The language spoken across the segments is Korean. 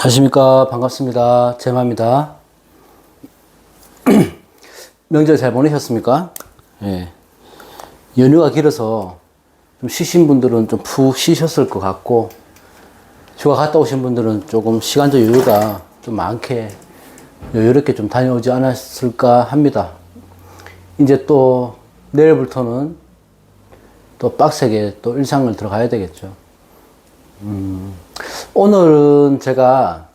안녕하십니까. 반갑습니다. 제마입니다. 명절 잘 보내셨습니까? 예. 연휴가 길어서 좀 쉬신 분들은 좀 푹 쉬셨을 것 같고, 휴가 갔다 오신 분들은 조금 시간적 여유가 좀 많게 여유롭게 좀 다녀오지 않았을까 합니다. 이제 또 내일부터는 또 빡세게 또 일상을 들어가야 되겠죠. 오늘은 제가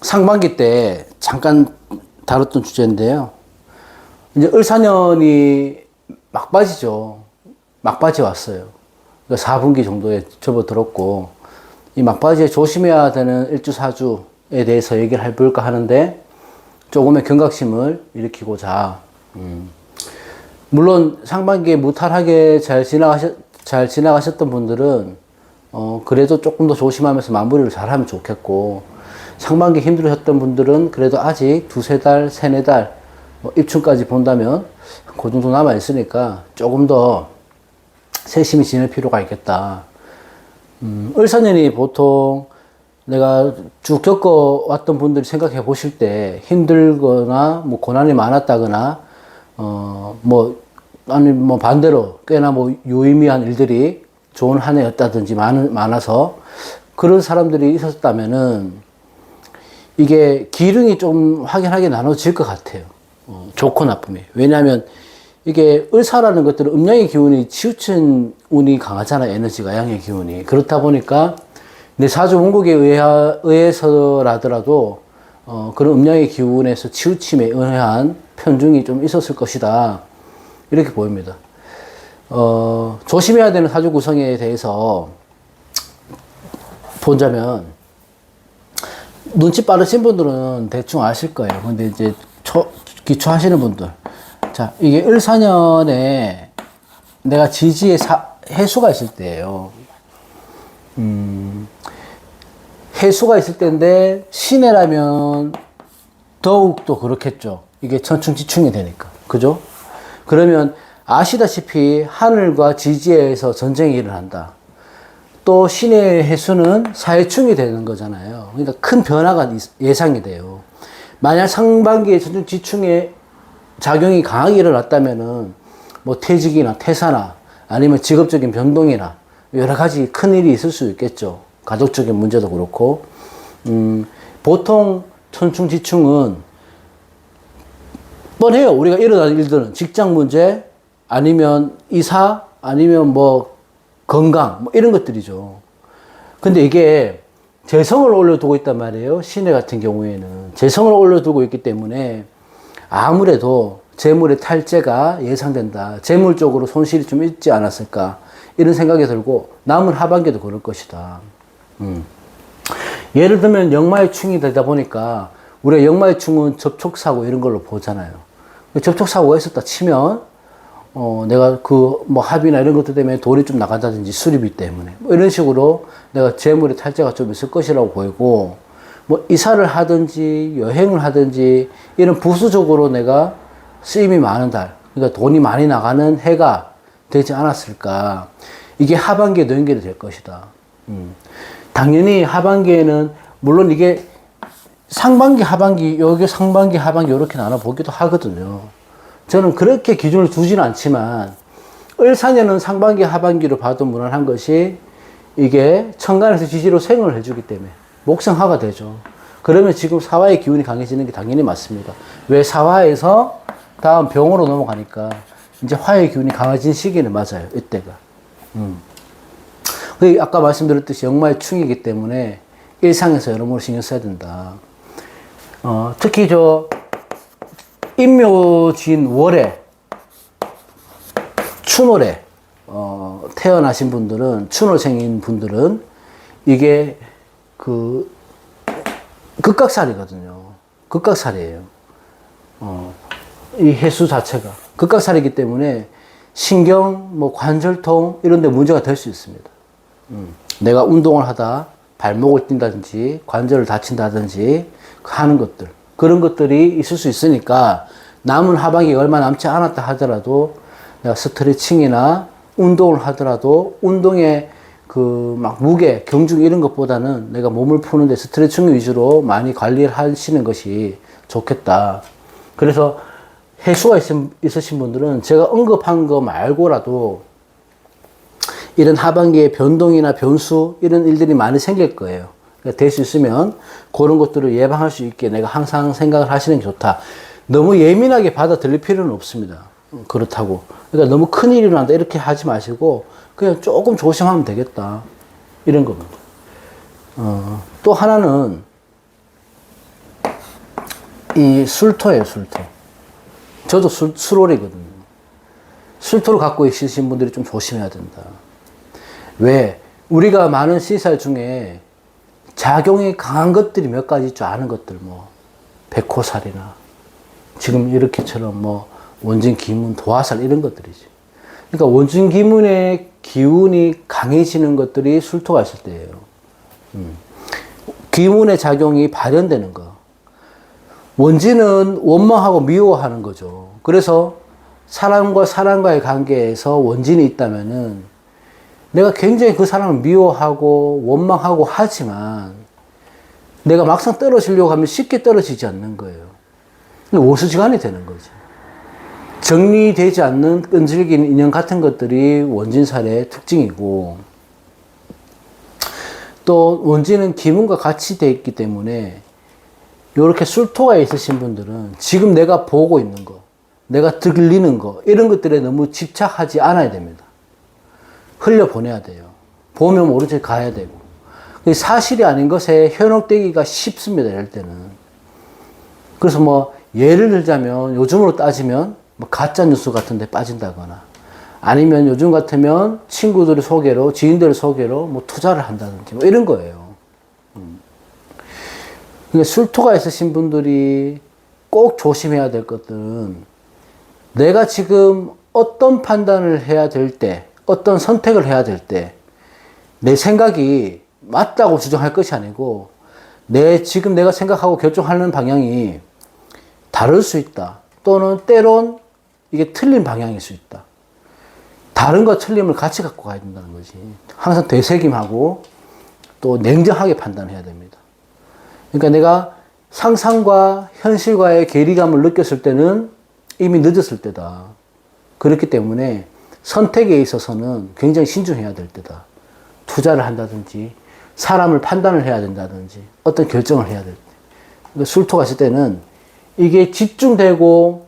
상반기 때 잠깐 다뤘던 주제인데요. 이제 을사년이 막바지죠. 막바지 왔어요. 그러니까 4분기 정도에 접어들었고, 이 막바지에 조심해야 되는 일주사주에 대해서 얘기를 해볼까 하는데, 조금의 경각심을 일으키고자, 물론 상반기에 무탈하게 잘 지나가셨던 분들은 그래도 조금 더 조심하면서 마무리를 잘 하면 좋겠고, 상반기 힘들으셨던 분들은 그래도 아직 두세 달, 세네 달, 입춘까지 본다면 그 정도 남아있으니까 조금 더 세심히 지낼 필요가 있겠다. 을사년이 보통 내가 쭉 겪어왔던 분들이 생각해 보실 때 힘들거나 뭐 고난이 많았다거나, 아니 뭐 반대로 꽤나 뭐 유의미한 일들이 좋은 한 해였다든지 많아서 그런 사람들이 있었다면은 이게 기운이 좀 확연하게 나눠질 것 같아요. 좋고 나쁨이. 왜냐하면 이게 을사라는 것들은 음양의 기운이 치우친 운이 강하잖아요. 에너지가 양의 기운이. 그렇다 보니까 내 사주 원국에 의해서라더라도 그런 음양의 기운에서 치우침에 의한 편중이 좀 있었을 것이다. 이렇게 보입니다. 조심해야 되는 사주 구성에 대해서 보자면, 눈치 빠르신 분들은 대충 아실 거예요. 근데 이제 기초하시는 분들. 자, 이게 을사년에 내가 지지에 해수가 있을 때예요. 해수가 있을 때인데, 신해라면 더욱더 그렇겠죠. 이게 천충지충이 되니까. 그죠? 그러면 아시다시피 하늘과 지지에서 전쟁이 일어난다. 또 신의 해수는 사해충이 되는 거잖아요. 그러니까 큰 변화가 예상이 돼요. 만약 상반기에 천충지충의 작용이 강하게 일어났다면은 뭐 퇴직이나 퇴사나 아니면 직업적인 변동이나 여러 가지 큰 일이 있을 수 있겠죠. 가족적인 문제도 그렇고. 보통 천충지충은 뻔해요. 우리가 일어나는 일들은 직장 문제, 아니면 이사, 아니면 뭐 건강, 뭐 이런 것들이죠. 근데 이게 재성을 올려두고 있단 말이에요. 신해 같은 경우에는 재성을 올려두고 있기 때문에 아무래도 재물의 탈재가 예상된다. 재물적으로 손실이 좀 있지 않았을까, 이런 생각이 들고, 남은 하반기도 그럴 것이다. 예를 들면 역마의 충이 되다 보니까 우리가 역마의 충은 접촉사고 이런 걸로 보잖아요. 접촉사고가 있었다 치면 내가 뭐 합의나 이런 것들 때문에 돈이 좀 나간다든지 수리비 때문에 뭐 이런 식으로 내가 재물의 탈재가 좀 있을 것이라고 보이고, 뭐 이사를 하든지 여행을 하든지 이런 부수적으로 내가 쓰임이 많은 달, 그러니까 돈이 많이 나가는 해가 되지 않았을까. 이게 하반기에도 연결이 될 것이다. 당연히 하반기에는 물론 이게 상반기, 하반기, 여기 상반기, 하반기 이렇게 나눠보기도 하거든요. 저는 그렇게 기준을 두지는 않지만, 을사년은 상반기, 하반기로 봐도 무난한 것이, 이게 천간에서 지지로 생을 해주기 때문에 목성화가 되죠. 그러면 지금 사화의 기운이 강해지는 게 당연히 맞습니다. 왜? 사화에서 다음 병으로 넘어가니까 이제 화의 기운이 강해진 시기는 맞아요. 이때가. 아까 말씀드렸듯이 역마의 충이기 때문에 일상에서 여러모로 신경 써야 된다. 특히 임묘진 월에, 춘월에, 태어나신 분들은, 춘월생인 분들은, 이게, 극각살이거든요. 극각살이에요. 이 해수 자체가. 극각살이기 때문에, 신경, 뭐, 관절통, 이런 데 문제가 될 수 있습니다. 내가 운동을 하다, 발목을 뛴다든지, 관절을 다친다든지, 하는 것들. 그런 것들이 있을 수 있으니까 남은 하반기가 얼마 남지 않았다 하더라도 내가 스트레칭이나 운동을 하더라도 운동의 그 막 무게, 경중 이런 것보다는 내가 몸을 푸는데 스트레칭 위주로 많이 관리를 하시는 것이 좋겠다. 그래서 해수가 있으신 분들은 제가 언급한 거 말고라도 이런 하반기에 변동이나 변수 이런 일들이 많이 생길 거예요. 그러니까 될 수 있으면 그런 것들을 예방할 수 있게 내가 항상 생각을 하시는 게 좋다. 너무 예민하게 받아들일 필요는 없습니다. 그렇다고. 그러니까 너무 큰일이 일어난다 이렇게 하지 마시고 그냥 조금 조심하면 되겠다. 이런 겁니다. 또 하나는 이 술토예요, 술토. 저도 술오래거든요. 술토를 갖고 있으신 분들이 좀 조심해야 된다. 왜? 우리가 많은 시살 중에 작용이 강한 것들이 몇 가지 있죠. 아는 것들, 뭐, 백호살이나, 지금 이렇게처럼 뭐, 원진, 기문, 도화살, 이런 것들이지. 그러니까 원진, 기문의 기운이 강해지는 것들이 술토가 있을 때예요. 기문의 작용이 발현되는 거. 원진은 원망하고 미워하는 거죠. 그래서 사람과 사람과의 관계에서 원진이 있다면은 내가 굉장히 그 사람을 미워하고 원망하고 하지만 내가 막상 떨어지려고 하면 쉽게 떨어지지 않는 거예요. 오수지간이 되는 거죠. 정리되지 않는 끈질긴 인연 같은 것들이 원진살의 특징이고 또 원진은 기문과 같이 되어 있기 때문에 이렇게 술토가 있으신 분들은 지금 내가 보고 있는 거, 내가 들리는 거 이런 것들에 너무 집착하지 않아야 됩니다. 흘려보내야 돼요. 보면 모르지 가야 되고 사실이 아닌 것에 현혹되기가 쉽습니다. 이럴 때는. 그래서 뭐 예를 들자면 요즘으로 따지면 뭐 가짜 뉴스 같은 데 빠진다거나 아니면 요즘 같으면 친구들의 소개로 지인들의 소개로 뭐 투자를 한다든지 뭐 이런 거예요. 그러니까 술토가 있으신 분들이 꼭 조심해야 될 것들은 내가 지금 어떤 판단을 해야 될 때, 어떤 선택을 해야 될 때, 내 생각이 맞다고 주장할 것이 아니고, 지금 내가 생각하고 결정하는 방향이 다를 수 있다. 또는 때론 이게 틀린 방향일 수 있다. 다른과 틀림을 같이 갖고 가야 된다는 거지. 항상 되새김하고 또 냉정하게 판단해야 됩니다. 그러니까 내가 상상과 현실과의 괴리감을 느꼈을 때는 이미 늦었을 때다. 그렇기 때문에 선택에 있어서는 굉장히 신중해야 될 때다. 투자를 한다든지 사람을 판단을 해야 된다든지 어떤 결정을 해야 될 때. 그러니까 술토가 있을 때는 이게 집중되고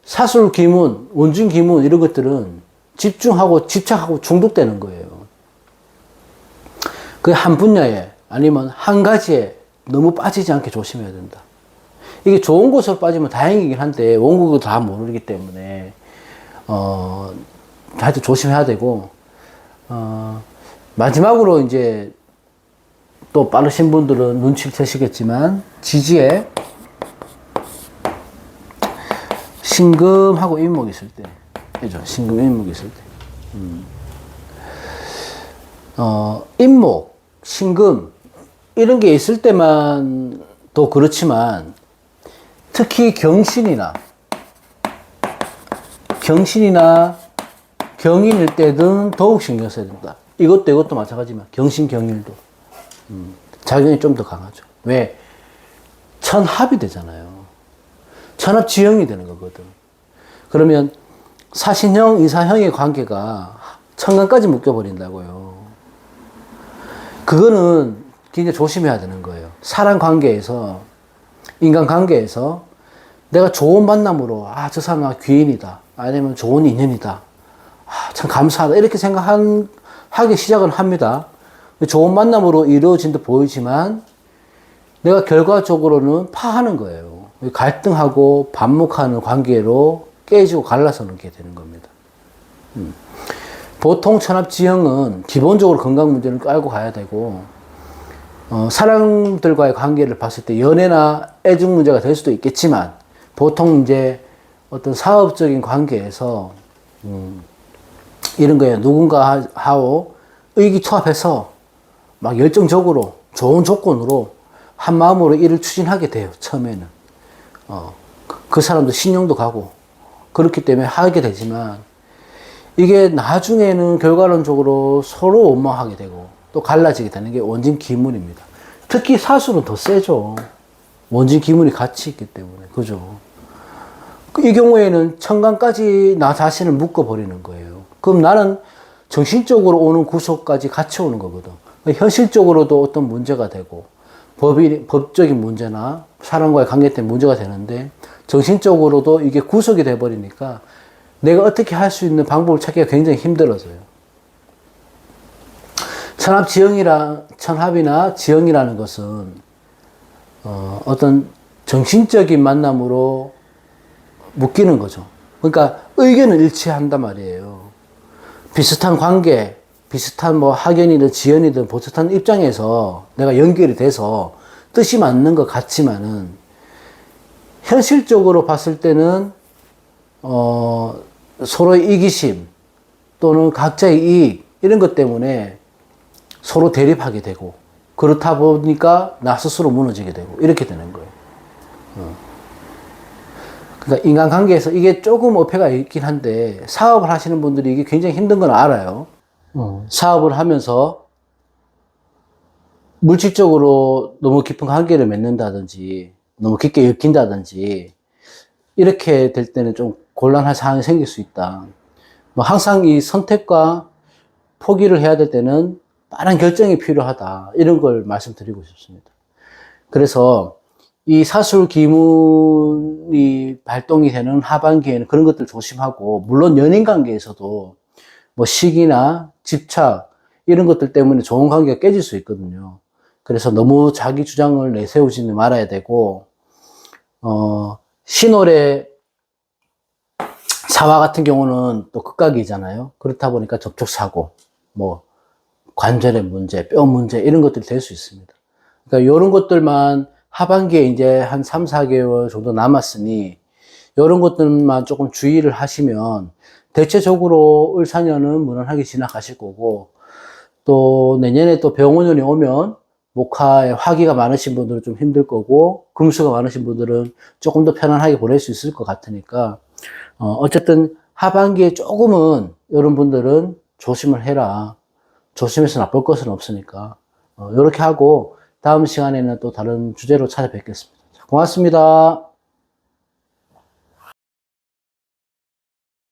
사술 기문, 원진 기문 이런 것들은 집중하고 집착하고 중독되는 거예요. 그 한 분야에 아니면 한 가지에 너무 빠지지 않게 조심해야 된다. 이게 좋은 곳으로 빠지면 다행이긴 한데 원국을 다 모르기 때문에 하여튼 조심해야 되고 마지막으로 이제 또 빠르신 분들은 눈치를 채시겠지만 지지에 신금하고 인목이 있을 때 그죠? 신금 인목이 있을 때 인목, 신금 이런 게 있을 때만 또 그렇지만 특히 경신이나 경인일 때는 더욱 신경 써야 된다. 이것도 마찬가지지만 경신, 경일도 작용이 좀 더 강하죠. 왜? 천합이 되잖아요. 천합지형이 되는 거거든. 그러면 사신형, 이사형의 관계가 천간까지 묶여버린다고요. 그거는 굉장히 조심해야 되는 거예요. 사람 관계에서, 인간 관계에서 내가 좋은 만남으로, 저 사람 귀인이다. 아니면 좋은 인연이다. 참 감사하다. 이렇게 하기 시작을 합니다. 좋은 만남으로 이루어진 듯 보이지만 내가 결과적으로는 파하는 거예요. 갈등하고 반목하는 관계로 깨지고 갈라서 놓게 되는 겁니다. 보통 천합지형은 기본적으로 건강 문제는 깔고 가야 되고 사람들과의 관계를 봤을 때 연애나 애증 문제가 될 수도 있겠지만 보통 이제 어떤 사업적인 관계에서 이런 거예요. 누군가하고 의기투합해서 막 열정적으로 좋은 조건으로 한 마음으로 일을 추진하게 돼요. 처음에는 그 사람도 신용도 가고 그렇기 때문에 하게 되지만 이게 나중에는 결과론적으로 서로 원망하게 되고 또 갈라지게 되는 게 원진 기문입니다. 특히 사술은 더 세죠. 원진 기문이 같이 있기 때문에. 그죠? 이 경우에는 천간까지 나 자신을 묶어버리는 거예요. 그럼 나는 정신적으로 오는 구속까지 같이 오는 거거든. 현실적으로도 어떤 문제가 되고, 법적인 문제나 사람과의 관계 때문에 문제가 되는데, 정신적으로도 이게 구속이 돼버리니까 내가 어떻게 할 수 있는 방법을 찾기가 굉장히 힘들어져요. 천합이나 지형이라는 것은, 어떤 정신적인 만남으로 묶이는 거죠. 그러니까 의견은 일치한단 말이에요. 비슷한 관계, 비슷한 뭐 학연이든 지연이든 비슷한 입장에서 내가 연결이 돼서 뜻이 맞는 것 같지만은 현실적으로 봤을 때는 서로의 이기심 또는 각자의 이익 이런 것 때문에 서로 대립하게 되고 그렇다 보니까 나 스스로 무너지게 되고 이렇게 되는 거예요. 그러니까 인간관계에서 이게 조금 어폐가 있긴 한데 사업을 하시는 분들이 이게 굉장히 힘든 건 알아요. 사업을 하면서 물질적으로 너무 깊은 관계를 맺는다든지 너무 깊게 엮인다든지 이렇게 될 때는 좀 곤란한 상황이 생길 수 있다. 뭐 항상 이 선택과 포기를 해야 될 때는 빠른 결정이 필요하다. 이런 걸 말씀드리고 싶습니다. 그래서 이 사술 기문이 발동이 되는 하반기에는 그런 것들 조심하고, 물론 연인 관계에서도 뭐 시기나 집착 이런 것들 때문에 좋은 관계가 깨질 수 있거든요. 그래서 너무 자기 주장을 내세우지는 말아야 되고, 신월의 사화 같은 경우는 또 극각이잖아요. 그렇다 보니까 접촉사고, 뭐 관절의 문제, 뼈 문제 이런 것들이 될 수 있습니다. 그러니까 이런 것들만 하반기에 이제 한 3, 4개월 정도 남았으니 이런 것들만 조금 주의를 하시면 대체적으로 을사년은 무난하게 지나가실 거고, 또 내년에 또 병원년이 오면 목화에 화기가 많으신 분들은 좀 힘들 거고 금수가 많으신 분들은 조금 더 편안하게 보낼 수 있을 것 같으니까 어쨌든 하반기에 조금은 이런 분들은 조심을 해라. 조심해서 나쁠 것은 없으니까 이렇게 하고 다음 시간에는 또 다른 주제로 찾아뵙겠습니다. 고맙습니다.